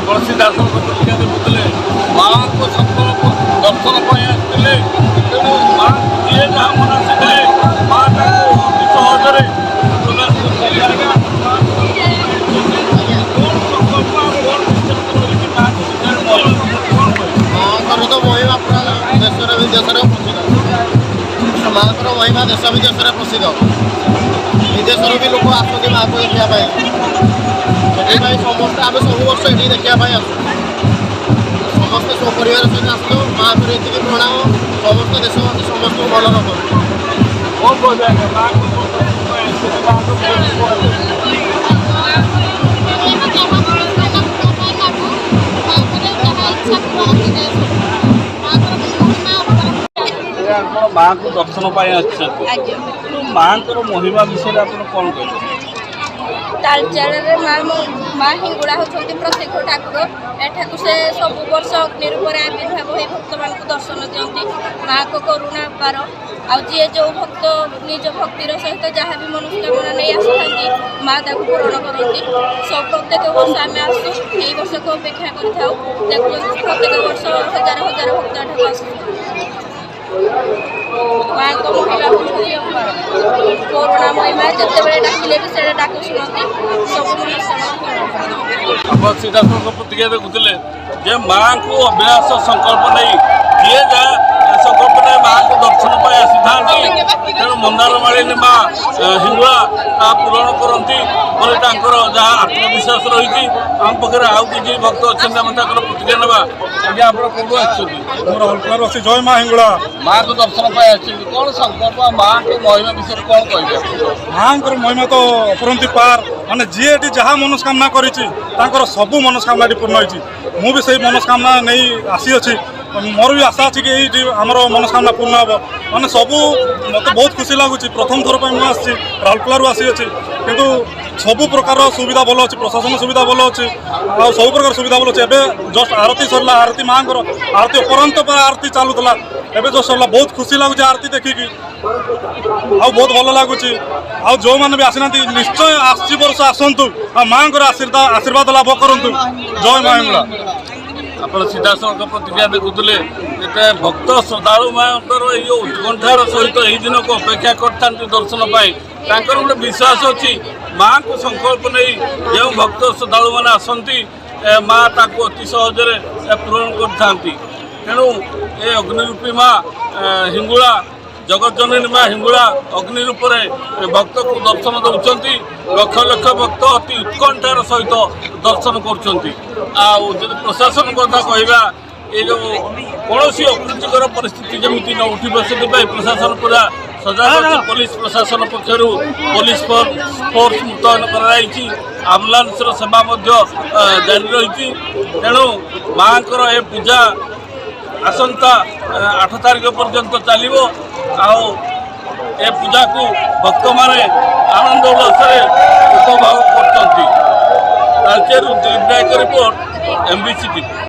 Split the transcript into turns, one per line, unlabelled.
तुलसी दर्शन बुझे माँ को संकल्प दर्शन आसते तेणु माँ जी जहाँ मनासी माँ सहजरे
माँ तो महिमा पूरा देश विदेश प्रसिद्ध माँ महिमा देश विदेश प्रसिद्ध विदेश भी लोक आसती माँ को देखापी समस्त आम सब वर्ष ये देखापी आस समस्ते सपरिवार सहित आसो माँ को ये प्रणाम समस्त देशवासी समस्त भल
माँ को दर्शन माँ को महिमा विषय आप कौन कह
तालचेर माँ हिंगुड़ा होती प्रत्यक्ष ठाकुर एठाकू से सब वर्ष अग्नि रूप आविर्भाव हो भक्त मान दर्शन दिखती माँ को करुणा पार आए जो भक्त निज भक्तिर सहित जहाँ भी मनोकामना नहीं आसती माँ ताको पूरण करती सब प्रत्येक वर्ष आम आसू यही वर्ष को अपेक्षा कर प्रत्येक वर्ष हजार हजार भक्त एठाकू आस माँ को महिमा करुणा महिमा जिते बड़े डाकिले भी से डाक शुणती सब
आप सीधासख प्रतिक्रिया देखुले जे माँ को अभ्यास संकल्प नहीं किए जाए संकल्प नहीं माँ को दर्शन पर आसी था तेणु मंदार मालिनी माँ हिंगुड़ा पूरण करती बोले जहाँ आत्मविश्वास रही आम पाखे आउ कि भक्त अच्छा प्रतिक्रिया ना आज्ञा आप कौन
जय माँ हिंगुड़ा
माँ को दर्शन पर कौन संकल्प माँ को महिमा विषय कौन कह
माँ महिमा तो अपरंती पार माने जी जहाँ मनोकामना कर सबू मनोकामना पूर्ण हो मुझे से मनोकामना नहीं आसी अच्छी मोर भी आशा अच्छी कि ये आमर मनोकामना पूर्ण हे मैंने सबू मत बहुत खुशी लगुच प्रथम थर पर मुझे राउरकेलू आसी अच्छी किंतु सबू प्रकार सुविधा भल अच्छी प्रशासन सुविधा भल अच्छी आ सब प्रकार सुविधा भल अच्छे एवं जस्ट आरती सरला आरती माँ आरती अपरंत पर आरती चलूला एवं जस्ट सरला बहुत खुशी लगुच आरती देखिकी बहुत भल लगुच आ जो मैंने भी आसीना निश्चय आसी वर्ष आसतु माँ आशीर्वाद लाभ करूँ जय माँ हिंगुड़ा
आप सीधासख प्रतिक्रिया देखुले भक्त श्रद्धालु माँ उत्कंठार सहित यही दिन को अपेक्षा करता दर्शन पाई गोटे विश्वास अच्छी माँ को संकल्प नहीं जो भक्त श्रद्धालु मैंने आसती माँ ताको अति सहजरे पूरण करती तेणु ये अग्निरूपी माँ हिंगुड़ा जगत जननी माँ हिंगुड़ा अग्नि रूप भक्त को दर्शन दौरान लक्ष लक्ष भक्त अति उत्कंठार सहित दर्शन कर प्रशासन कथा कहवा ये जो कौन अप्रीतिकर परिस्थिति जमी न उठे से प्रशासन पूरा सजाग पुलिस प्रशासन पक्षर पुलिस फोर्स मुतयन कर आम्बुलांस सेवा जारी रही तेणु माँ को यह पूजा आसंता 8 तारिख पर्यंत चलो ए पूजा को भक्त माने आनंद उल्लास उपभोग करते। Talcher Dilip Naik report MBC TV।